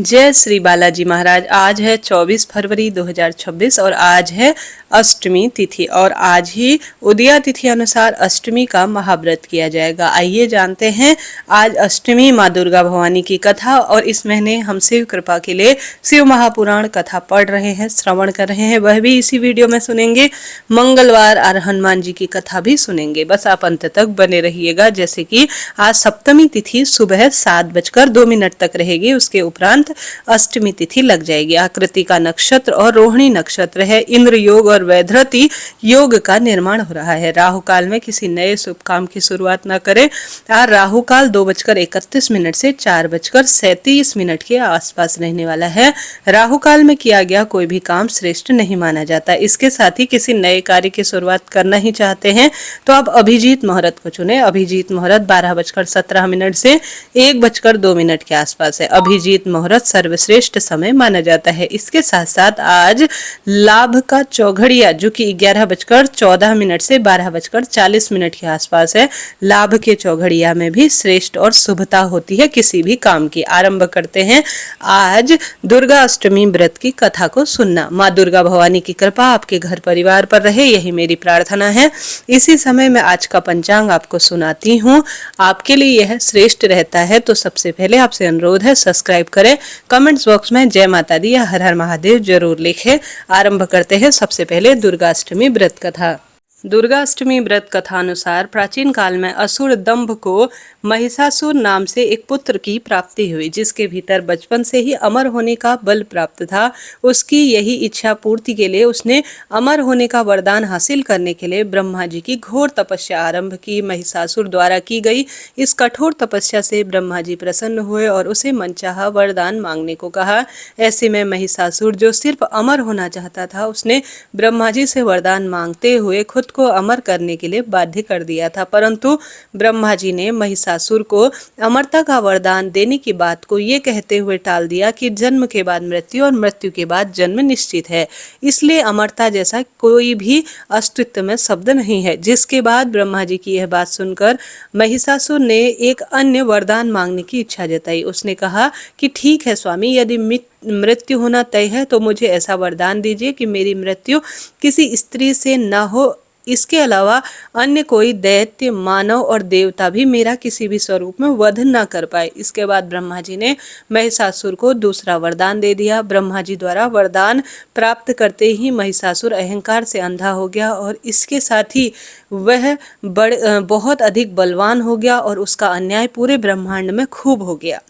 जय श्री बालाजी महाराज। आज है 24 फरवरी 2026 और आज है अष्टमी तिथि और आज ही उदया तिथि अनुसार अष्टमी का महाव्रत किया जाएगा। आइए जानते हैं आज अष्टमी माँ दुर्गा भवानी की कथा। और इस महीने हम शिव कृपा के लिए शिव महापुराण कथा पढ़ रहे हैं, श्रवण कर रहे हैं, वह भी इसी वीडियो में सुनेंगे। मंगलवार और हनुमान जी की कथा भी सुनेंगे। बस आप अंत तक बने रहिएगा। जैसे कि आज सप्तमी तिथि सुबह 7:02 तक रहेगी, उसके उपरांत अष्टमी तिथि लग जाएगी। आकृति का नक्षत्र और रोहिणी नक्षत्र है। इंद्र योग और वैधृति योग का निर्माण हो रहा है। राहु काल में किसी नए शुभ काम की शुरुआत न करें। आज राहु काल 2:31 से 4:37 के आसपास रहने वाला है। राहु काल में किया गया कोई भी काम श्रेष्ठ नहीं माना जाता। इसके साथ ही किसी नए कार्य की शुरुआत करना ही चाहते हैं तो आप अभिजीत मुहूर्त को चुने। अभिजीत मुहूर्त 12:17 से 1:02 के आसपास है। अभिजीत मुहूर्त सर्वश्रेष्ठ समय माना जाता है। इसके साथ साथ आज लाभ का चौघड़िया जो कि 11:14 से 12:40 के आसपास है। लाभ के चौघड़िया में भी श्रेष्ठ और शुभता होती है किसी भी काम की। आरंभ करते हैं आज दुर्गा अष्टमी व्रत की कथा को सुनना। माँ दुर्गा भवानी की कृपा आपके घर परिवार पर रहे, यही मेरी प्रार्थना है। इसी समय मैं आज का पंचांग आपको सुनाती हूँ। आपके लिए यह श्रेष्ठ रहता है तो सबसे पहले आपसे अनुरोध है सब्सक्राइब करें। कमेंट्स बॉक्स में जय माता दी या हर हर महादेव जरूर लिखें। आरंभ करते हैं सबसे पहले दुर्गाष्टमी व्रत कथा। दुर्गाष्टमी व्रत कथा अनुसार प्राचीन काल में असुर दंभ को महिषासुर नाम से एक पुत्र की प्राप्ति हुई, जिसके भीतर बचपन से ही अमर होने का बल प्राप्त था। उसकी यही इच्छा पूर्ति के लिए उसने अमर होने का वरदान हासिल करने के लिए ब्रह्मा जी की घोर तपस्या आरंभ की। महिषासुर द्वारा की गई इस कठोर तपस्या से ब्रह्मा जी प्रसन्न हुए और उसे मनचाहा वरदान मांगने को कहा। ऐसे में महिषासुर जो सिर्फ अमर होना चाहता था, उसने ब्रह्मा जी से वरदान मांगते हुए खुद को अमर करने के लिए बाध्य कर दिया था। परंतु ब्रह्मा जी ने महिषासुर को अमरता का वरदान देने की बात को ये कहते हुए टाल दिया कि जन्म के बाद मृत्यु और मृत्यु के बाद जन्म निश्चित है, इसलिए अमरता जैसा कोई भी अस्तित्व में शब्द नहीं है। जिसके बाद ब्रह्मा जी की यह बात सुनकर महिषासुर ने एक अन्य वरदान मांगने की इच्छा जताई। उसने कहा कि ठीक है स्वामी, यदि मृत्यु होना तय है तो मुझे ऐसा वरदान दीजिए कि मेरी मृत्यु किसी स्त्री से न हो। इसके अलावा अन्य कोई दैत्य, मानव और देवता भी मेरा किसी भी स्वरूप में वध न कर पाए। इसके बाद ब्रह्मा जी ने महिषासुर को दूसरा वरदान दे दिया। ब्रह्मा जी द्वारा वरदान प्राप्त करते ही महिषासुर अहंकार से अंधा हो गया और इसके साथ ही वह बहुत अधिक बलवान हो गया और उसका अन्याय पूरे ब्रह्मांड में खूब हो गया।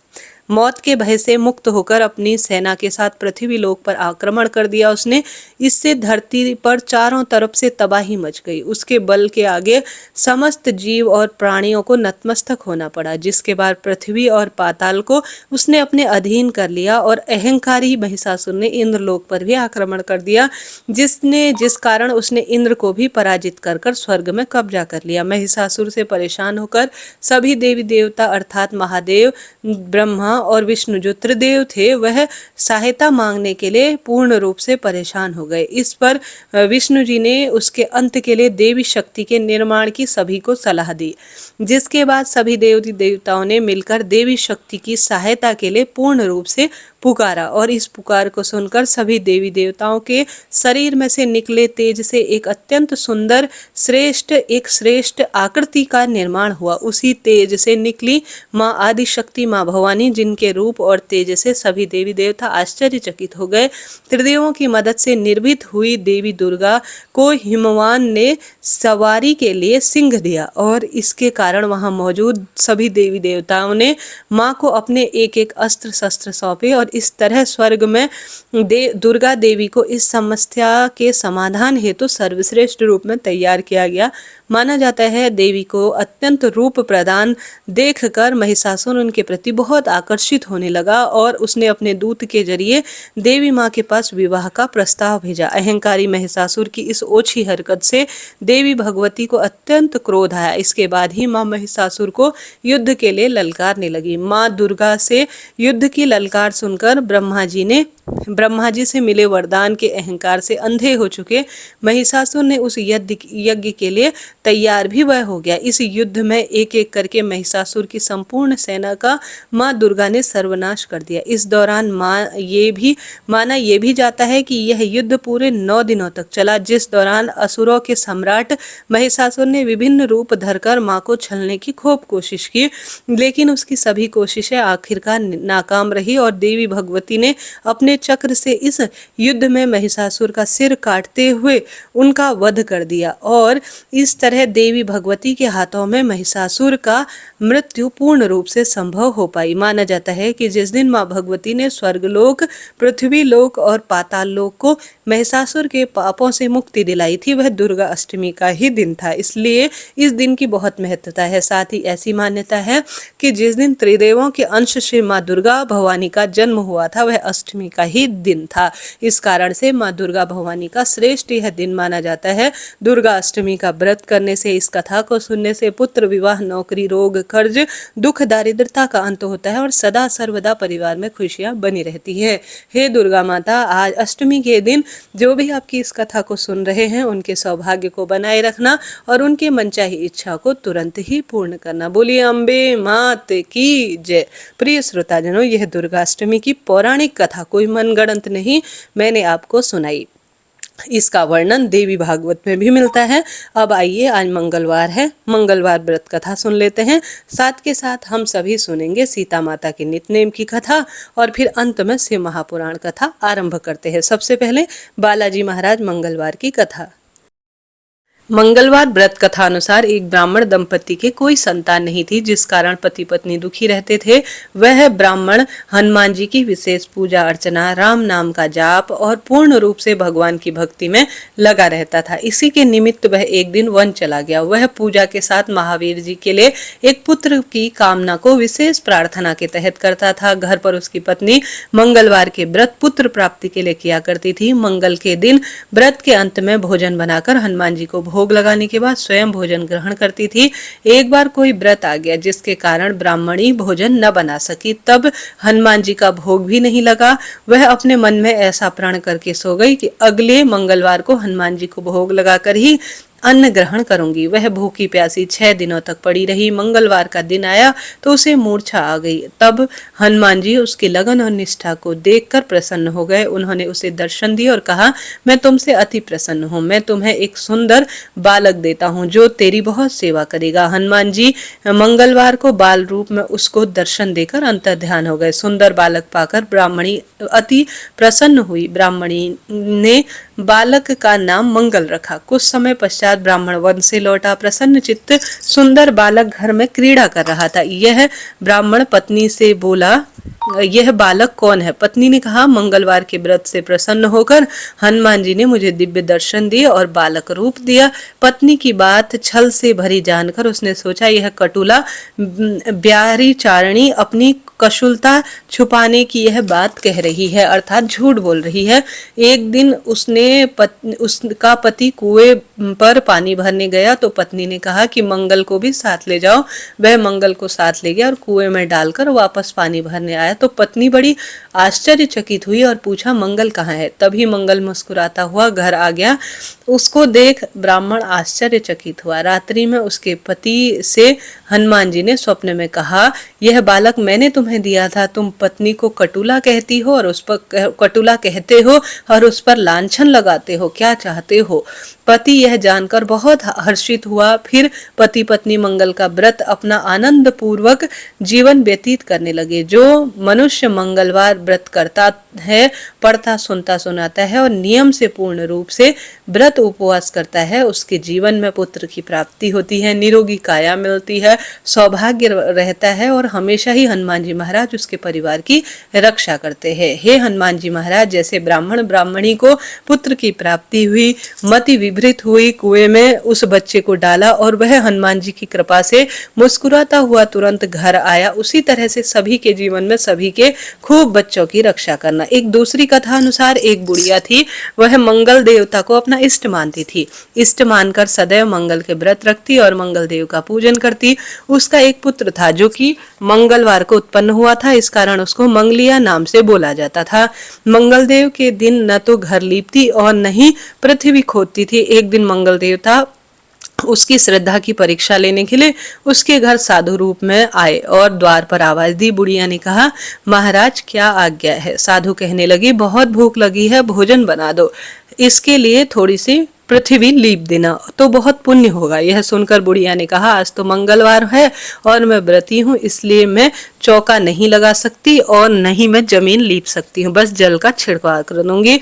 मौत के भय से मुक्त होकर अपनी सेना के साथ पृथ्वी लोक पर आक्रमण कर दिया उसने। इससे धरती पर चारों तरफ से तबाही मच गई। उसके बल के आगे समस्त जीव और प्राणियों को नतमस्तक होना पड़ा। जिसके बाद पृथ्वी और पाताल को उसने अपने अधीन कर लिया और अहंकारी महिषासुर ने इंद्रलोक पर भी आक्रमण कर दिया, जिस कारण उसने इंद्र को भी पराजित कर स्वर्ग में कब्जा कर लिया। महिषासुर से परेशान होकर सभी देवी देवता अर्थात महादेव, ब्रह्मा और विष्णु जो त्रिदेव थे, वह सहायता मांगने के लिए पूर्ण रूप से परेशान हो गए। इस पर विष्णु जी ने उसके अंत के लिए देवी शक्ति के निर्माण की सभी को सलाह दी। जिसके बाद सभी देवी देवताओं ने मिलकर देवी शक्ति की सहायता के लिए पूर्ण रूप से पुकारा और इस पुकार को सुनकर सभी देवी देवताओं के शरीर में से निकले तेज से एक अत्यंत सुंदर श्रेष्ठ आकृति का निर्माण हुआ। उसी तेज से निकली माँ आदि शक्ति, माँ भवानी, जिनके रूप और तेज से सभी देवी देवता आश्चर्यचकित हो गए। त्रिदेवों की मदद से निर्भीत हुई देवी दुर्गा को हिमवान ने सवारी के लिए सिंह दिया और इसके कारण वहां मौजूद सभी देवी देवताओं ने माँ को अपने एक एक अस्त्र शस्त्र सौंपे और इस तरह स्वर्ग में दुर्गा देवी को इस समस्या के समाधान हेतु सर्वश्रेष्ठ रूप में तैयार किया गया। माना जाता है देवी को अत्यंत रूप प्रदान देखकर महिषासुर उनके प्रति बहुत आकर्षित होने लगा और उसने अपने दूत के जरिए देवी माँ के पास विवाह का प्रस्ताव भेजा। अहंकारी महिषासुर की इस ओछी हरकत से देवी भगवती को अत्यंत क्रोध आया। इसके बाद ही माँ महिषासुर को युद्ध के लिए ललकारने लगी। माँ दुर्गा से युद्ध की ललकार सुनकर ब्रह्मा जी ने ब्रह्मा जी से मिले वरदान के अहंकार से अंधे हो चुके महिषासुर ने उस यज्ञ के लिए तैयार भी वह हो गया। इस युद्ध में एक एक करके महिषासुर की संपूर्ण सेना का मां दुर्गा ने सर्वनाश कर दिया। इस दौरान माना ये भी जाता है कि यह युद्ध पूरे 9 दिनों तक चला, जिस दौरान असुरों के सम्राट महिषासुर ने विभिन्न रूप धरकर मां को छलने की खूब कोशिश की, लेकिन उसकी सभी कोशिशें आखिरकार नाकाम रही और देवी भगवती ने अपने चक्र से इस युद्ध में महिषासुर का सिर काटते हुए उनका वध कर दिया और इस तरह देवी भगवती के हाथों में महिषासुर का मृत्यु पूर्ण रूप से संभव हो पाई। माना जाता है कि जिस दिन मां भगवती ने स्वर्गलोक, पृथ्वी लोक और पाताल लोक को महिषासुर के पापों से मुक्ति दिलाई थी, वह दुर्गा अष्टमी का ही दिन था। इसलिए इस दिन की बहुत महत्वता है। साथ ही ऐसी मान्यता है कि जिस दिन त्रिदेवों के अंश से मां दुर्गा भवानी का जन्म हुआ था, वह अष्टमी का ही दिन था। इस कारण से मां दुर्गा भवानी का श्रेष्ठ यह दिन माना जाता है। दुर्गा अष्टमी का व्रत करने से, इस कथा को सुनने से पुत्र, विवाह, नौकरी, रोग, कर्ज, दुख, दारिद्रता का अंत होता है और सदा सर्वदा परिवार में खुशियां बनी रहती है। हे दुर्गा माता, आज अष्टमी के दिन जो भी आपकी इस कथा को सुन रहे हैं, उनके सौभाग्य को बनाए रखना और उनके मनचाही इच्छा को तुरंत ही पूर्ण करना। बोलिए अम्बे मात की जय। प्रिय श्रोताजनों, यह दुर्गाष्टमी की पौराणिक कथा कोई मनगढ़ंत नहीं, मैंने आपको सुनाई। इसका वर्णन देवी भागवत में भी मिलता है। अब आइए, आज मंगलवार है, मंगलवार व्रत कथा सुन लेते हैं। साथ के साथ हम सभी सुनेंगे सीता माता के नित्यनेम की कथा और फिर अंत में शिव महापुराण कथा आरंभ करते हैं। सबसे पहले बालाजी महाराज मंगलवार की कथा। मंगलवार व्रत कथा अनुसार एक ब्राह्मण दंपति के कोई संतान नहीं थी, जिस कारण पति पत्नी दुखी रहते थे। वह ब्राह्मण हनुमान जी की विशेष पूजा अर्चना, राम नाम का जाप और पूर्ण रूप से भगवान की भक्ति में लगा रहता था। इसी के निमित्त वह एक दिन वन चला गया। वह पूजा के साथ महावीर जी के लिए एक पुत्र की कामना को विशेष प्रार्थना के तहत करता था। घर पर उसकी पत्नी मंगलवार के व्रत पुत्र प्राप्ति के लिए किया करती थी। मंगल के दिन व्रत के अंत में भोजन बनाकर हनुमान जी को भोग लगाने के बाद स्वयं भोजन ग्रहण करती थी। एक बार कोई व्रत आ गया जिसके कारण ब्राह्मणी भोजन न बना सकी, तब हनुमान जी का भोग भी नहीं लगा। वह अपने मन में ऐसा प्रण करके सो गई कि अगले मंगलवार को हनुमान जी को भोग लगाकर ही अन्न ग्रहण करूंगी। वह भूखी प्यासी 6 दिनों तक पड़ी रही। मंगलवार का दिन आया तो उसे मूर्छा आ गई। तब हनुमान जी उसकी लगन और निष्ठा को देखकर प्रसन्न हो गए। उन्होंने उसे दर्शन दिए और कहा, मैं तुमसे अति प्रसन्न हूँ। मैं तुम्हें एक सुंदर बालक देता हूँ जो तेरी बहुत सेवा करेगा। हनुमान जी मंगलवार को बाल रूप में उसको दर्शन देकर अंतर्ध्यान हो गए। सुंदर बालक पाकर ब्राह्मणी अति प्रसन्न हुई। ब्राह्मणी ने बालक का नाम मंगल रखा। कुछ समय पश्चात ब्राह्मण वन से लौटा। प्रसन्न चित्त सुंदर बालक घर में क्रीड़ा कर रहा था। यह ब्राह्मण पत्नी से बोला, यह बालक कौन है? पत्नी ने कहा, मंगलवार के व्रत से प्रसन्न होकर हनुमान जी ने मुझे दिव्य दर्शन दिए और बालक रूप दिया। पत्नी की बात छल से भरी जानकर उसने सोचा, यह कटुला ब्यारी चारणी अपनी कशुलता छुपाने की यह बात कह रही है, अर्थात झूठ बोल रही है। एक दिन उसका पति कुएं पर पानी भरने गया तो पत्नी ने कहा कि मंगल को भी साथ ले जाओ। वह मंगल को साथ ले गया और कुएं में डालकर वापस पानी भरने आया तो पत्नी बड़ी आश्चर्यचकित हुई और पूछा, मंगल कहाँ है? तभी मंगल मुस्कुराता हुआ घर आ गया। उसको देख ब्राह्मण आश्चर्यचकित हुआ। रात्रि में उसके पति से हनुमान जी ने स्वप्न में कहा, यह बालक मैंने तुम्हें दिया था। तुम पत्नी को कटुला कहती हो और उस पर कटुला कहते हो और उस पर लांछन लगाते हो, क्या चाहते हो? पति यह जानकर बहुत हर्षित हुआ। फिर पति पत्नी मंगल का व्रत अपना आनंद पूर्वक जीवन व्यतीत करने लगे। जो मनुष्य मंगलवार व्रत करता है, पढ़ता सुनता सुनाता है और नियम से पूर्ण रूप से व्रत उपवास करता है, उसके जीवन में पुत्र की प्राप्ति होती है, निरोगी काया मिलती है, सौभाग्य रहता है और हमेशा ही हनुमान जी महाराज उसके परिवार की रक्षा करते हैं। हे हनुमान जी महाराज, जैसे ब्राह्मण ब्राह्मणी को पुत्र की प्राप्ति हुई, मति विभ्रित हुई, कुएं में उस बच्चे को डाला और वह हनुमान जी की कृपा से मुस्कुराता हुआ तुरंत घर आया, उसी तरह से सभी के जीवन में सभी के खूब बच्चों की रक्षा करना। एक दूसरी कथा अनुसार एक बुढ़िया थी, वह मंगल देवता को अपना इष्ट मानती थी। इष्ट मानकर सदैव मंगल के व्रत रखती और मंगल देव का पूजन करती। उसका एक पुत्र था जो कि मंगलवार को उत्पन्न हुआ था, इस कारण उसको मंगलिया नाम से बोला जाता था। मंगल देव के दिन न तो घर लीपती और न ही पृथ्वी खोदती थी। एक दिन मंगल देवता उसकी श्रद्धा की परीक्षा लेने के लिए उसके घर साधु रूप में आए और द्वार पर आवाज दी। बुढ़िया ने कहा, महाराज क्या आज्ञा है? साधु कहने लगी, बहुत भूख लगी है, भोजन बना दो, इसके लिए थोड़ी सी पृथ्वी लीप देना तो बहुत पुण्य होगा। यह सुनकर बुढ़िया ने कहा, आज तो मंगलवार है और मैं व्रती हूँ, इसलिए मैं चौका नहीं लगा सकती और न ही मैं जमीन लीप सकती हूँ, बस जल का छिड़काव कर दूंगी,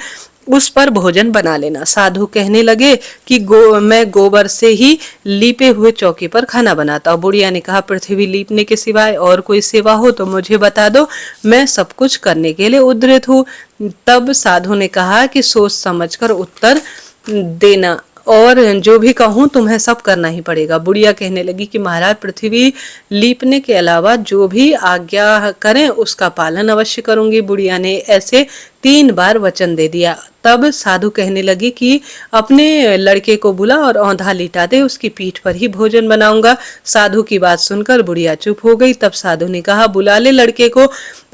उस पर भोजन बना लेना। साधु कहने लगे कि मैं गोबर से ही लीपे हुए चौके पर खाना बनाता हूँ। बुढ़िया ने कहा, पृथ्वी लीपने के सिवाय और कोई सेवा हो तो मुझे बता दो, मैं सब कुछ करने के लिए उद्यत हूँ। तब साधु ने कहा कि सोच समझकर उत्तर देना और जो भी कहूँ तुम्हें सब करना ही पड़ेगा। बुढ़िया कहने लगी कि महाराज, पृथ्वी लीपने के अलावा जो भी आज्ञा करें उसका पालन अवश्य करूंगी। बुढ़िया ने ऐसे 3 बार वचन दे दिया। तब साधु कहने लगी कि अपने लड़के को बुला और औंधा लिटा दे, उसकी पीठ पर ही भोजन बनाऊंगा। साधु की बात सुनकर बुढ़िया चुप हो गई। तब साधु ने कहा, बुला ले लड़के को,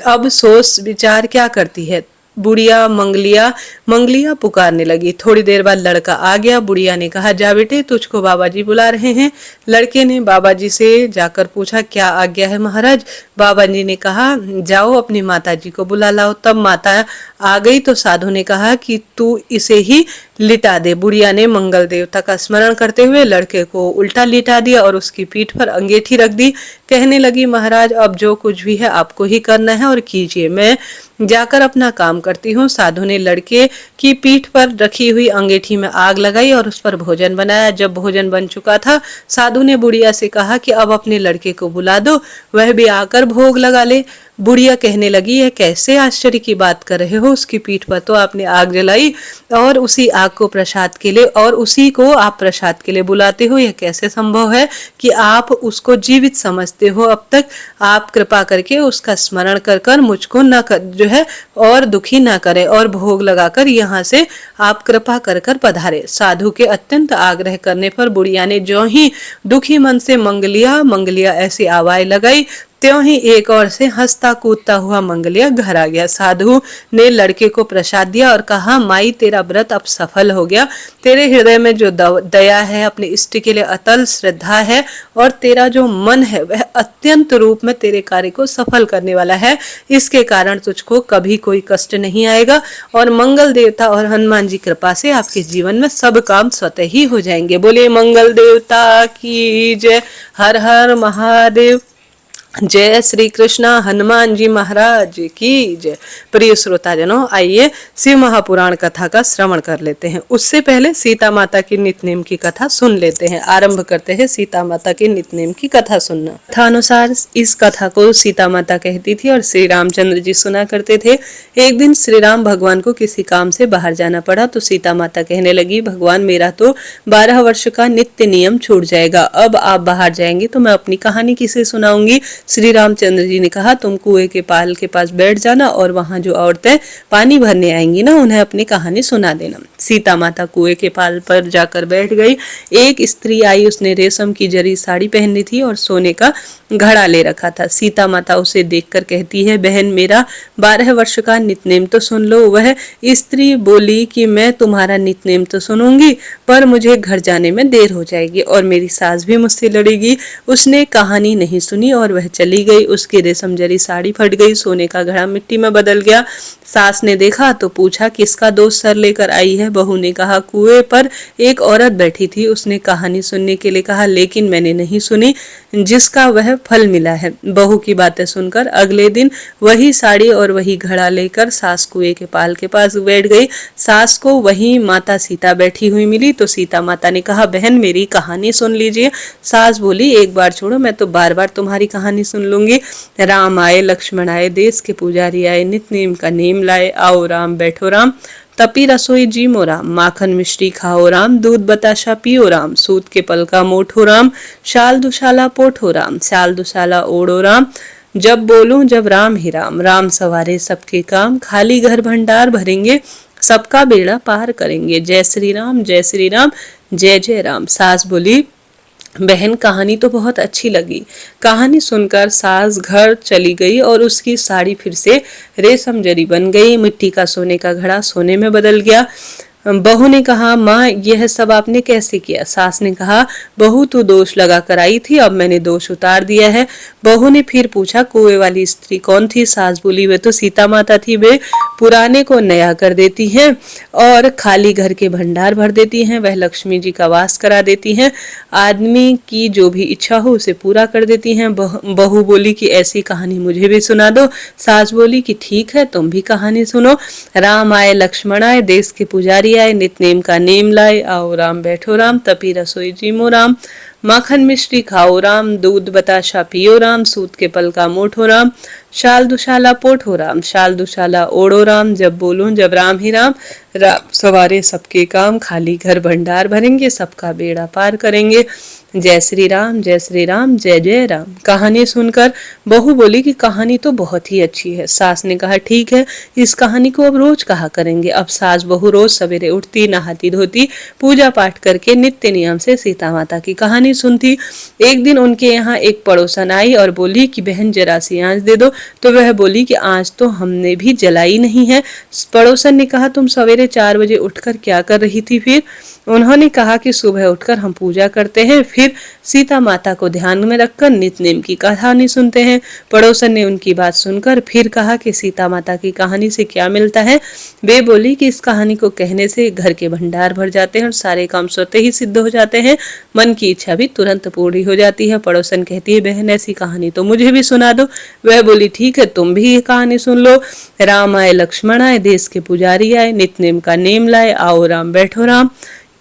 अब सोच विचार क्या करती है? बुढ़िया मंगलिया पुकारने लगी। थोड़ी देर बाद लड़का आ गया। बुढ़िया ने कहा, जा बेटे, तुझको बाबा जी बुला रहे हैं। लड़के ने बाबा जी से जाकर पूछा, क्या आज्ञा है महाराज? बाबा जी ने कहा, जाओ अपनी माता जी को बुला लाओ। तब माता आ गई तो साधु ने कहा कि तू इसे ही लिटा दे। बुढ़िया ने मंगल देवता का स्मरण करते हुए लड़के को उल्टा लिटा दिया और उसकी पीठ पर अंगीठी रख दी। कहने लगी, महाराज, अब जो कुछ भी है आपको ही करना है और कीजिए, मैं जाकर अपना काम करती हूँ। साधु ने लड़के की पीठ पर रखी हुई अंगीठी में आग लगाई और उस पर भोजन बनाया। जब भोजन बन चुका था, साधु ने बुढ़िया से कहा कि अब अपने लड़के को बुला दो, वह भी आकर भोग लगा ले। बुढ़िया कहने लगी, यह कैसे आश्चर्य की बात कर रहे हो? उसकी पीठ पर तो आपने आग जलाई और उसी आग को प्रसाद के लिए और उसी को आप प्रसाद के लिए बुलाते हो, यह कैसे संभव है कि आप उसको जीवित समझते हो? अब तक आप कृपा करके उसका स्मरण कर कर मुझको न कर जो है और दुखी न करे और भोग लगाकर यहाँ से आप कृपा कर कर पधारे। साधु के अत्यंत आग्रह करने पर बुढ़िया ने जो ही दुखी मन से मंगलिया ऐसी आवाज लगाई, त्यों ही एक और से हंसता कूदता हुआ मंगलिया घर आ गया। साधु ने लड़के को प्रसाद दिया और कहा, माई, तेरा व्रत अब सफल हो गया। तेरे हृदय में जो दया है, अपने इष्ट के लिए अतल श्रद्धा है और तेरा जो मन है वह अत्यंत रूप में तेरे कार्य को सफल करने वाला है। इसके कारण तुझको कभी कोई कष्ट नहीं आएगा और मंगल देवता और हनुमान जी कृपा से आपके जीवन में सब काम स्वतः ही हो जाएंगे। बोले मंगल देवता की जय। हर हर महादेव। जय श्री कृष्णा। हनुमान जी महाराज की जय। प्रिय श्रोताजनों, आइए शिव महापुराण कथा का श्रवण कर लेते हैं। उससे पहले सीता माता की नित्यनेम की कथा सुन लेते हैं। आरंभ करते हैं सीता माता की नित्यनेम की कथा सुनना। कथा अनुसार इस कथा को सीता माता कहती थी और श्री रामचंद्र जी सुना करते थे। एक दिन श्री राम भगवान को किसी काम से बाहर जाना पड़ा तो सीता माता कहने लगी, भगवान, मेरा तो 12 वर्ष का नित्य नियम छूट जाएगा, अब आप बाहर जाएंगे तो मैं अपनी कहानी किसे सुनाऊंगी? श्री रामचंद्र जी ने कहा, तुम कुएं के पाल के पास बैठ जाना और वहां जो औरतें पानी भरने आएंगी ना, उन्हें अपनी कहानी सुना देना। सीता माता कुएं के पाल पर जाकर बैठ गई। एक स्त्री आई, उसने रेशम की जरी साड़ी पहनी थी और सोने का घड़ा ले रखा था। सीता माता उसे देखकर कहती है, बहन, मेरा 12 वर्ष का नित्यनेम तो सुन लो। वह स्त्री बोली कि मैं तुम्हारा नित्यनेम तो सुनूंगी, पर मुझे घर जाने में देर हो जाएगी और मेरी सास भी मुझसे लड़ेगी। उसने कहानी नहीं सुनी और वह चली गई। उसकी रेशम जरी साड़ी फट गई, सोने का घड़ा मिट्टी में बदल गया। सास ने देखा तो पूछा, किसका दोष सर लेकर आई है? बहू ने कहा, कुएं पर एक औरत बैठी थी, उसने कहानी सुनने के लिए कहा, लेकिन मैंने नहीं सुनी, जिसका वह फल मिला है। बहू की बातें सुनकर अगले दिन वही साड़ी और वही घड़ा लेकर सास कुएं के पाल के पास बैठ गई। सास को वही माता सीता बैठी हुई मिली तो सीता माता ने कहा, बहन, मेरी कहानी सुन लीजिए। सास बोली, एक बार छोड़ो, मैं तो बार बार तुम्हारी कहानी सुन लूंगी। राम आए, लक्ष्मण आए, देश के पुजारी आए, नित्यनेम का नेम लाए, आओ राम बैठो राम, तपी रसोई जी मोरा, माखन मिश्री खाओ राम, दूध बताशा पियो राम, सूत के पल का मोठो राम, शाल दुशाला पोठो राम, शाल दुशाला ओढ़ो राम, जब बोलूं जब राम ही राम, राम सवारे सबके काम, खाली घर भंडार भरेंगे, सबका बेड़ा पार करेंगे। जय श्री राम, जय श्री राम, जय जय राम। सास बोली, बहन कहानी तो बहुत अच्छी लगी। कहानी सुनकर सास घर चली गई और उसकी साड़ी फिर से रेशम जरी बन गई। मिट्टी का सोने का घड़ा सोने में बदल गया। बहू ने कहा, माँ यह सब आपने कैसे किया? सास ने कहा, बहू तू दोष लगा कर आई थी, अब मैंने दोष उतार दिया है। बहू ने फिर पूछा, कुएं वाली स्त्री कौन थी? सास बोली, वे तो सीता माता थी। वे पुराने को नया कर देती हैं और खाली घर के भंडार भर देती हैं। वह लक्ष्मी जी का वास करा देती हैं। आदमी की जो भी इच्छा हो उसे पूरा कर देती हैं। बहू बोली कि ऐसी कहानी मुझे भी सुना दो। सास बोली कि ठीक है, तुम भी कहानी सुनो। राम आए लक्ष्मण आए, देश के पुजारी आए, नित नेम का नेम लाए, आओ राम बैठो राम, तपी रसोई जीमो राम, माखन मिश्री खाओ राम, दूध बताशा पियो राम, सूत के पल का मोठो राम, शाल दुशाला पोठो राम, शाल दुशाला ओढ़ो राम, जब बोलूं जब राम ही राम, राम सवारे सबके काम, खाली घर भंडार भरेंगे, सबका बेड़ा पार करेंगे। जय श्री राम, जय श्री राम, जय जय राम। कहानी सुनकर बहू बोली कि कहानी तो बहुत ही अच्छी है। सास ने कहा, ठीक है, इस कहानी को अब रोज कहा करेंगे। अब सास बहू रोज सवेरे उठती, नहाती धोती, पूजा पाठ करके नित्य नियम से सीता माता की कहानी सुनती। एक दिन उनके यहाँ एक पड़ोसन आई और बोली कि बहन जरा सी आंच दे दो। तो वह बोली कि आंच तो हमने भी जलाई नहीं है। पड़ोसन ने कहा, तुम सवेरे 4 बजे उठकर क्या कर रही थी? फिर उन्होंने कहा कि सुबह उठकर हम पूजा करते हैं, फिर सीता माता को ध्यान में रखकर नित नेम की कहानी सुनते हैं। पड़ोसन ने उनकी बात सुनकर फिर कहा कि सीता माता की कहानी से क्या मिलता है? वे बोली कि इस कहानी को कहने से घर के भंडार भर जाते हैं और सारे काम स्वतः ही सिद्ध हो जाते हैं, मन की इच्छा भी तुरंत पूरी हो जाती है। पड़ोसन कहती है, बहन ऐसी कहानी तो मुझे भी सुना दो। वह बोली, ठीक है, तुम भी ये कहानी सुन लो। राम आए लक्ष्मण आए, देश के पुजारी आए, नित नेम का नेम लाए, आओ राम बैठो राम।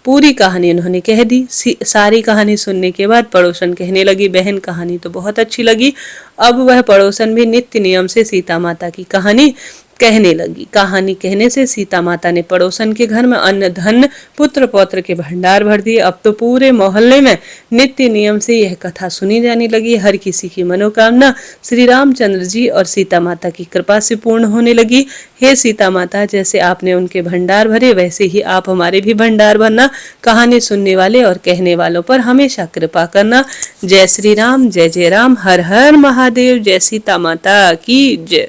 पूरी कहानी उन्होंने कह दी। सारी कहानी सुनने के बाद पड़ोसन कहने लगी, बहन कहानी तो बहुत अच्छी लगी। अब वह पड़ोसन भी नित्य नियम से सीता माता की कहानी कहने लगी। कहानी कहने से सीता माता ने पड़ोसन के घर में अन्न धन पुत्र पौत्र के भंडार भर दिए। अब तो पूरे मोहल्ले में नित्य नियम से यह कथा सुनी जाने लगी। हर किसी की मनोकामना श्री रामचंद्र जी और सीता माता की कृपा से पूर्ण होने लगी। हे सीता माता, जैसे आपने उनके भंडार भरे वैसे ही आप हमारे भी भंडार भरना। कहानी सुनने वाले और कहने वालों पर हमेशा कृपा करना। जय श्री राम, जय जय राम, हर हर महादेव, जय सीता माता की जय।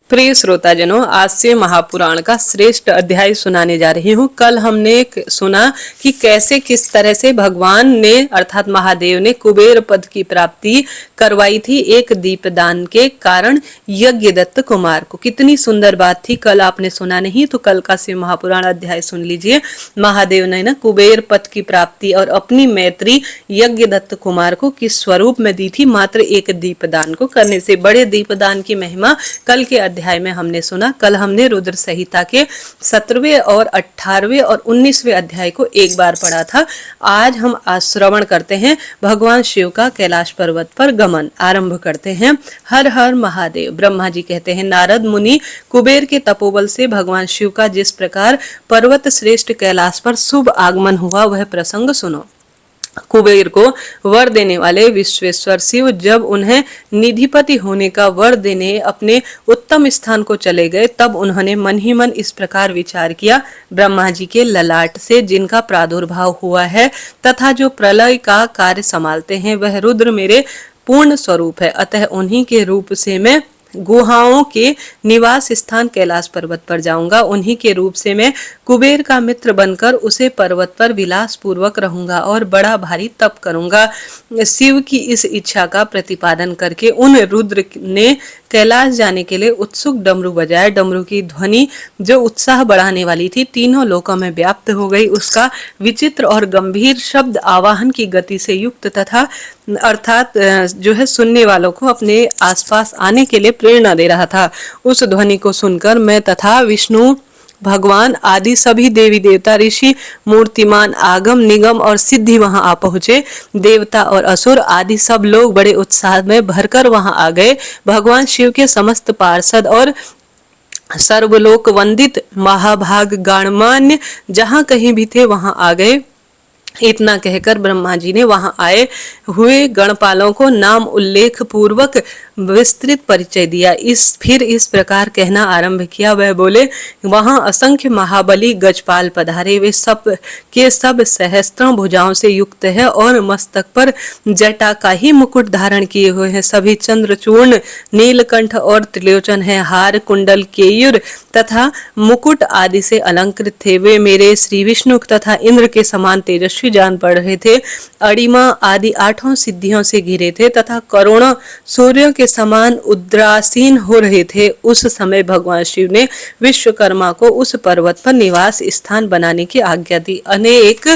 प्रिय श्रोताजनों, आज से महापुराण का श्रेष्ठ अध्याय सुनाने जा रही हूँ। कल हमने सुना कि कैसे किस तरह से भगवान ने अर्थात महादेव ने कुबेर पद की प्राप्ति करवाई थी एक दीपदान के कारण यज्ञदत्त कुमार को। कितनी सुंदर बात थी, कल आपने सुना नहीं तो कल का शिव महापुराण अध्याय सुन लीजिए। महादेव ने ना कुबेर पद की प्राप्ति और अपनी मैत्री यज्ञदत्त कुमार को किस स्वरूप में दी थी, मात्र एक दीपदान को करने से। बड़े दीपदान की महिमा कल के अध्याय में हमने सुना। कल हमने रुद्र संहिता के 17वें और 18वें और 19वें अध्याय को एक बार पढ़ा था। आज हम श्रवण करते हैं भगवान शिव का कैलाश पर्वत पर गमन। आरंभ करते हैं। हर हर महादेव। ब्रह्मा जी कहते हैं, नारद मुनि कुबेर के तपोबल से भगवान शिव का जिस प्रकार पर्वत श्रेष्ठ कैलाश पर शुभ आगमन हुआ वह प्रसंग सुनो। कुबेर को वर देने वाले विश्वेश्वर शिव जब उन्हें निधिपति होने का वर देने अपने उत्तम स्थान को चले गए, तब उन्होंने मन ही मन इस प्रकार विचार किया, ब्रह्मा जी के ललाट से जिनका प्रादुर्भाव हुआ है तथा जो प्रलय का कार्य संभालते हैं वह रुद्र मेरे पूर्ण स्वरूप है, अतः उन्हीं के रूप से मैं गुहाओं के निवास स्थान कैलाश पर्वत पर जाऊंगा। उन्हीं के रूप से मैं कुबेर का मित्र बनकर उसे पर्वत पर विलास पूर्वक रहूंगा और बड़ा भारी तप करूंगा। शिव की इस इच्छा का प्रतिपादन करके उन रुद्र ने कैलाश जाने के लिए उत्सुक डमरू बजाया। डमरू की ध्वनि जो उत्साह बढ़ाने वाली थी तीनों लोकों में व्याप्त हो गई। उसका विचित्र और गंभीर शब्द आवाहन की गति से युक्त तथा अर्थात जो है सुनने वालों को अपने आसपास आने के लिए प्रेरणा दे रहा था। उस ध्वनि को सुनकर मैं तथा विष्णु भगवान आदि सभी देवी देवता ऋषि मूर्तिमान आगम निगम और सिद्धि वहां आ पहुंचे। देवता और असुर आदि सब लोग बड़े उत्साह में भरकर वहां आ गए। भगवान शिव के समस्त पार्षद और सर्वलोक वंदित महाभाग गणमान्य जहां कहीं भी थे वहां आ गए। इतना कहकर ब्रह्मा जी ने वहां आए हुए गणपालों को नाम उल्लेख पूर्वक विस्तृत परिचय दिया। फिर इस प्रकार कहना आरंभ किया। वह बोले, वहां असंख्य महाबली गजपाल पधारे। वे सब के सब सहस्त्रों भुजाओं से युक्त है और मस्तक पर जटा का ही मुकुट धारण किए हुए हैं। सभी चंद्रचूर्ण, नीलकंठ और त्रिलोचन है। हार, कुंडल, केयूर तथा मुकुट आदि से अलंकृत थे। वे मेरे श्री विष्णु तथा इंद्र के समान तेजस्वी जान पड़ रहे थे। अड़िमा आदि 8 सिद्धियों से घिरे थे तथा करोड़ों सूर्यों के समान उद्रासीन हो रहे थे। उस समय भगवान शिव ने विश्वकर्मा को उस पर्वत पर निवास स्थान बनाने की आज्ञा दी। अनेक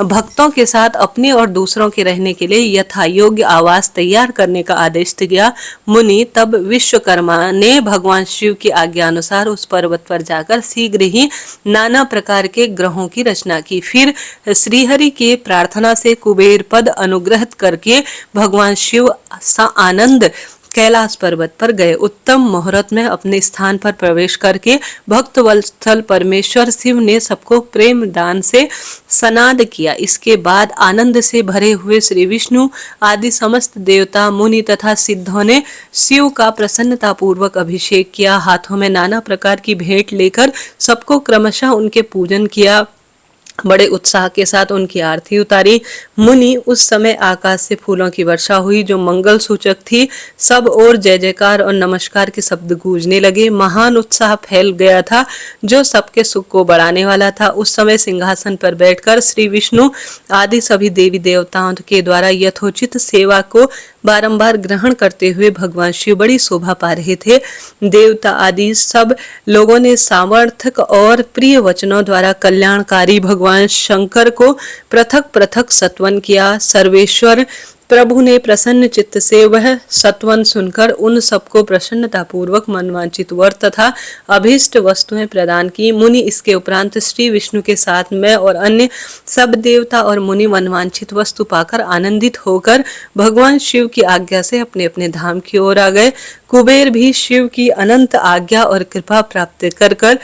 भक्तों के साथ अपने और दूसरों के रहने के लिए यथा योग्य आवास तैयार करने का आदेश दिया। मुनि तब विश्वकर्मा ने भगवान शिव की आज्ञा अनुसार उस पर्वत पर जाकर शीघ्र ही नाना प्रकार के ग्रहों की रचना की। फिर श्रीहरि के प्रार्थना से कुबेर पद अनुग्रहित करके भगवान शिव आनंद कैलाश पर्वत पर गए। उत्तम मुहूर्त में अपने स्थान पर प्रवेश करके भक्त वत्सल परमेश्वर शिव ने सबको प्रेम दान से सनाद किया। इसके बाद आनंद से भरे हुए श्री विष्णु आदि समस्त देवता, मुनि तथा सिद्धों ने शिव का प्रसन्नता पूर्वक अभिषेक किया। हाथों में नाना प्रकार की भेंट लेकर सबको क्रमशः उनके पूजन किया। बड़े उत्साह के साथ उनकी आरती उतारी। मुनि उस समय आकाश से फूलों की वर्षा हुई जो मंगल सूचक थी। सब ओर जय जयकार और नमस्कार के शब्द गूंजने लगे। महान उत्साह फैल गया था जो सबके सुख को बढ़ाने वाला था। उस समय सिंहासन पर बैठकर श्री विष्णु आदि सभी देवी देवताओं के द्वारा यथोचित सेवा को बारंबार ग्रहण करते हुए भगवान शिव बड़ी शोभा पा रहे थे। देवता आदि सब लोगों ने सामर्थक और प्रिय वचनों द्वारा कल्याणकारी भगवान शंकर को पृथक पृथक सत्वन किया। सर्वेश्वर प्रभु ने प्रसन्न चित्त से वह सत्वन सुनकर उन सबको प्रसन्नता पूर्वक मनवांचित वर तथा अभीष्ट वस्तुएं प्रदान की। मुनि इसके उपरांत श्री विष्णु के साथ मैं और अन्य सब देवता और मुनि मनवांचित वस्तु पाकर आनंदित होकर भगवान शिव की आज्ञा से अपने अपने धाम की ओर आ गए। कुबेर भी शिव की अनंत आज्ञा और कृपा प्राप्त कर कर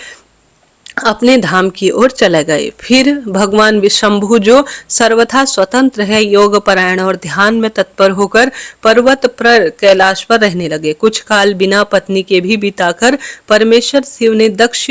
अपने धाम की ओर चले गए। फिर भगवान विशंभु जो सर्वथा स्वतंत्र है, योग परायण और ध्यान में तत्पर होकर पर्वत पर कैलाश पर रहने लगे। कुछ काल बिना पत्नी के भी बिताकर परमेश्वर शिव ने दक्ष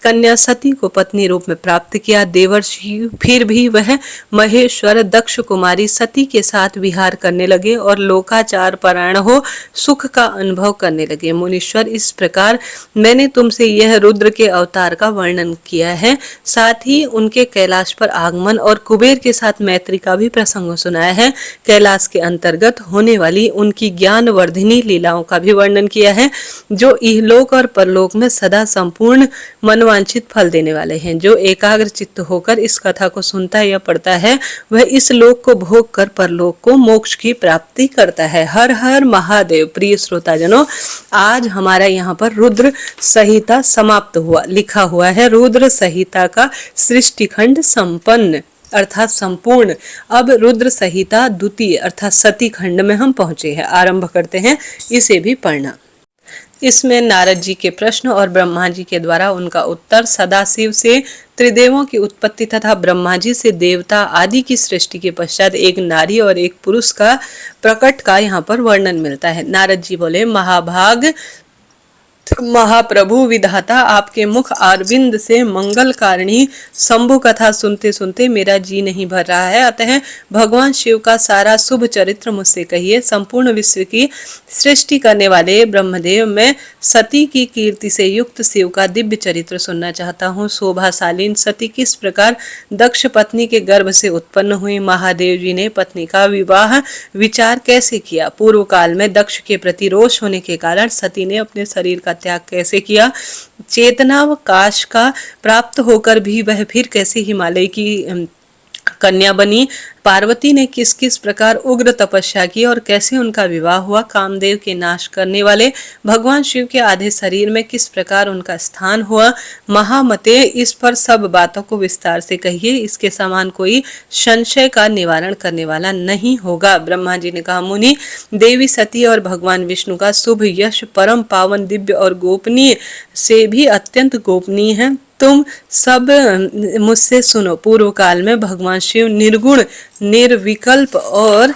कन्या सती को पत्नी रूप में प्राप्त किया। देवर्षि फिर भी वह महेश्वर दक्ष कुमारी सती के साथ विहार करने लगे और लोकाचार परायण हो सुख का अनुभव करने लगे। मुनीश्वर, इस प्रकार मैंने तुमसे यह रुद्र के अवतार का वर्णन किया है। साथ ही उनके कैलाश पर आगमन और कुबेर के साथ मैत्री का भी प्रसंग सुनाया है। कैलाश के अंतर्गत होने वाली उनकी ज्ञान वर्धिनी लीलाओं का भी वर्णन किया है जो इहलोक और परलोक में सदा संपूर्ण मनवांछित फल देने वाले हैं। जो एकाग्र चित्त होकर इस कथा को सुनता या पढ़ता है वह इस लोक को भोग कर परलोक को मोक्ष की प्राप्ति करता है। हर हर महादेव। प्रिय श्रोताजनों, आज हमारा यहाँ पर रुद्र संहिता समाप्त हुआ। लिखा हुआ है रुद्र संहिता का सृष्टि खंड संपन्न अर्थात संपूर्ण। अब रुद्र संहिता द्वितीय अर्थात सती खंड में हम पहुंचे हैं। आरंभ करते हैं इसे भी पढ़ना। इसमें नारद जी के प्रश्न और ब्रह्मा जी के द्वारा उनका उत्तर, सदाशिव से त्रिदेवों की उत्पत्ति तथा ब्रह्मा जी से देवता आदि की सृष्टि के पश्चात एक नारी और एक पुरुष का प्रकट का यहाँ पर वर्णन मिलता है। नारद जी बोले, महाभाग महाप्रभु विधाता, आपके मुख अरविंद से मंगल कारिणी शंभु कथा सुनते सुनते मेरा जी नहीं भर रहा है। अतः भगवान शिव का सारा शुभ चरित्र मुझसे कहिए। संपूर्ण विश्व की सृष्टि करने वाले ब्रह्मदेव, मैं सती की कीर्ति से युक्त शिव का दिव्य चरित्र सुनना चाहता हूँ। शोभाशालीन सती किस प्रकार दक्ष पत्नी के गर्भ से उत्पन्न हुई? महादेव जी ने पत्नी का विवाह विचार कैसे किया? पूर्व काल में दक्ष के प्रति रोष होने के कारण सती ने अपने शरीर का त्याग कैसे किया? चेतनावकाश का प्राप्त होकर भी वह फिर कैसे हिमालय की कन्या बनी? पार्वती ने किस किस प्रकार उग्र तपस्या की और कैसे उनका विवाह हुआ? कामदेव के नाश करने वाले भगवान शिव के आधे शरीर में किस प्रकार उनका स्थान हुआ? महामते, इस पर सब बातों को विस्तार से कहिए। इसके समान कोई संशय का निवारण करने वाला नहीं होगा। ब्रह्मा जी ने कहा, मुनि, देवी सती और भगवान विष्णु का शुभ यश परम पावन दिव्य और गोपनीय से भी अत्यंत गोपनीय है। तुम सब मुझसे सुनो। पूर्व काल में भगवान शिव निर्गुण, निर्विकल्प और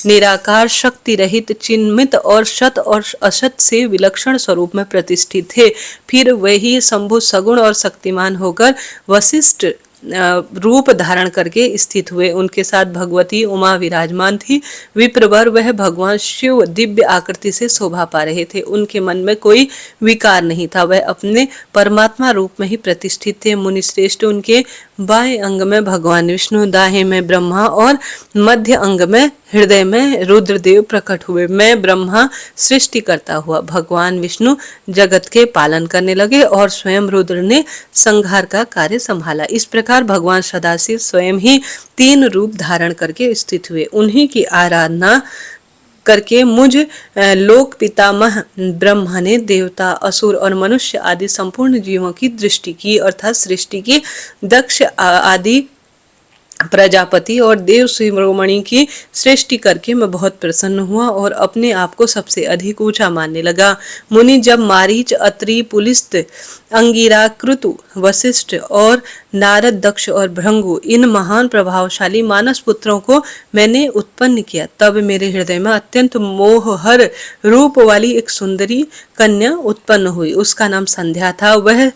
निराकार, शक्ति रहित, चिन्मित और शत और असत से विलक्षण स्वरूप में प्रतिष्ठित थे। फिर वही शंभु सगुण और शक्तिमान होकर वशिष्ठ रूप धारण करके स्थित हुए। उनके साथ भगवती उमा विराजमान थी। विप्रवर वह भगवान शिव दिव्य आकृति से शोभा पा रहे थे। उनके मन में कोई विकार नहीं था, वह अपने परमात्मा रूप में ही प्रतिष्ठित थे। मुनिश्रेष्ठ, उनके बाएं अंग में भगवान विष्णु, दाहिने में ब्रह्मा और मध्य अंग में हृदय में रुद्रदेव प्रकट हुए। मैं ब्रह्मा सृष्टि करता हुआ, भगवान विष्णु जगत के पालन करने लगे और स्वयं रुद्र ने संहार का कार्य संभाला। इस प्रकार भगवान सदाशिव स्वयं ही 3 रूप धारण करके स्थित हुए। उन्हीं की आराधना करके मुझ लोक पितामह ब्रह्मा ने देवता, असुर और मनुष्य आदि संपूर्ण जीवों की दृष्टि की, अर्थात सृष्टि की। दक्ष आदि प्रजापति और देव शिरोमणि की सृष्टि करके मैं बहुत प्रसन्न हुआ और अपने आप को सबसे अधिक ऊंचा मानने लगा। मुनि, जब मारीच, अत्रि, पुलिस्त, अंगिरा, कृतु, वशिष्ठ और नारद, दक्ष और भृंगु, इन महान प्रभावशाली मानस पुत्रों को मैंने उत्पन्न किया, तब मेरे हृदय में अत्यंत मोहहर रूप वाली एक सुंदरी कन्या उत्पन्न हुई। उसका नाम संध्या था। वह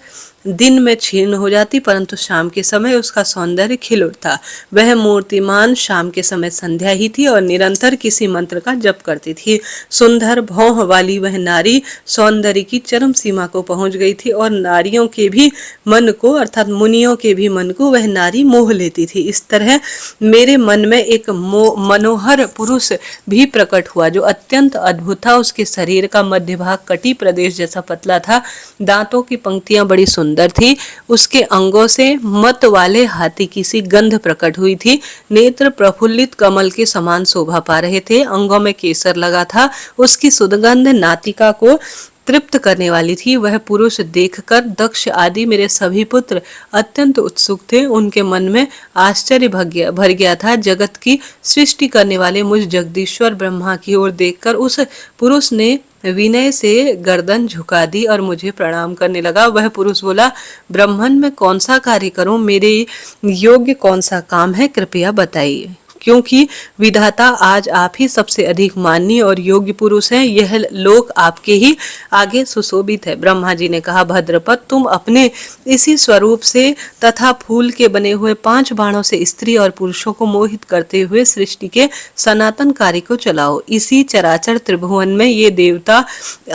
दिन में क्षीण हो जाती, परंतु शाम के समय उसका सौंदर्य खिल उठता। वह मूर्तिमान शाम के समय संध्या ही थी और निरंतर किसी मंत्र का जप करती थी। सुंदर भौह वाली वह नारी सौंदर्य की चरम सीमा को पहुंच गई थी और नारियों के भी मन को, अर्थात मुनियों के भी मन को वह नारी मोह लेती थी। इस तरह मेरे मन में एक मनोहर पुरुष भी प्रकट हुआ जो अत्यंत अद्भुत था। उसके शरीर का मध्य भाग कटी प्रदेश जैसा पतला था, दांतों की पंक्तियां बड़ी सुंदर थी। उसके अंगों से मत वाले हाथी की सी गंध प्रकट हुई थी। नेत्र प्रफुल्लित कमल के समान शोभा पा रहे थे। अंगों में केसर लगा था। उसकी सुगंध नातिका को तृप्त करने वाली थी। वह पुरुष देखकर दक्ष आदि मेरे सभी पुत्र अत्यंत उत्सुक थे। उनके मन में आश्चर्य भर गया था। जगत की सृष्टि करने वाले मुझ जगदीश्वर ब्रह्मा की ओर देखकर उस पुरुष ने विनय से गर्दन झुका दी और मुझे प्रणाम करने लगा। वह पुरुष बोला, ब्राह्मण मैं कौन सा कार्य करूं, मेरे योग्य कौन सा काम है, कृपया बताइए, क्योंकि विधाता आज आप ही सबसे अधिक माननीय और योग्य पुरुष हैं। यह लोक आपके ही आगे सुशोभित है। ब्रह्मा जी ने कहा, भद्रपत, तुम अपने इसी स्वरूप से तथा फूल के बने हुए 5 बाणों से स्त्री और पुरुषों को मोहित करते हुए सृष्टि के सनातन कार्य को चलाओ। इसी चराचर त्रिभुवन में ये देवता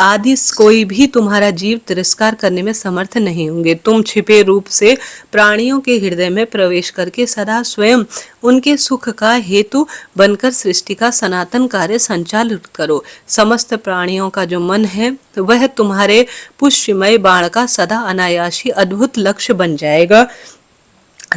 आदि कोई भी तुम्हारा जीव तिरस्कार करने में समर्थ नहीं होंगे। तुम छिपे रूप से प्राणियों के हृदय में प्रवेश करके सदा स्वयं उनके सुख का हेतु बनकर सृष्टि का सनातन कार्य संचालित करो। समस्त प्राणियों का जो मन है वह तुम्हारे पुष्यमय बाण का सदा अनायासी अद्भुत लक्ष्य बन जाएगा।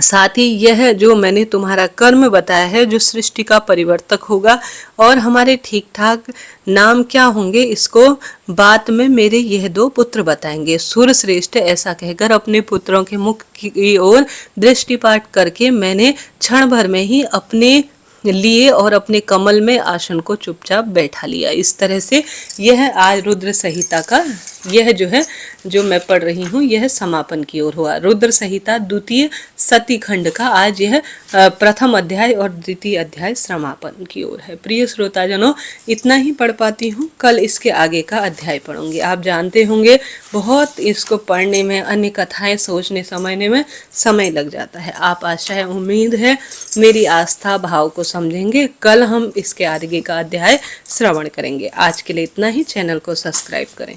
साथ ही यह जो मैंने तुम्हारा कर्म बताया है, जो सृष्टि का परिवर्तक होगा और हमारे ठीक ठाक नाम क्या होंगे, इसको बाद में मेरे यह 2 पुत्र बताएंगे। सूर्य श्रेष्ठ ऐसा कहकर अपने पुत्रों के मुख की ओर दृष्टिपात करके मैंने क्षण भर में ही अपने लिए और अपने कमल में आसन को चुपचाप बैठा लिया। इस तरह से यह आज रुद्र संहिता का यह जो है जो मैं पढ़ रही हूँ यह समापन की ओर हुआ। रुद्र संहिता द्वितीय सती खंड का आज यह प्रथम अध्याय और द्वितीय अध्याय समापन की ओर है। प्रिय श्रोताजनों, इतना ही पढ़ पाती हूँ, कल इसके आगे का अध्याय पढ़ूंगी। आप जानते होंगे बहुत इसको पढ़ने में, अन्य कथाएं सोचने समझने में समय लग जाता है। आप आशा है, उम्मीद है मेरी आस्था भाव को समझेंगे। कल हम इसके आगे का अध्याय श्रवण करेंगे। आज के लिए इतना ही। चैनल को सब्सक्राइब करें।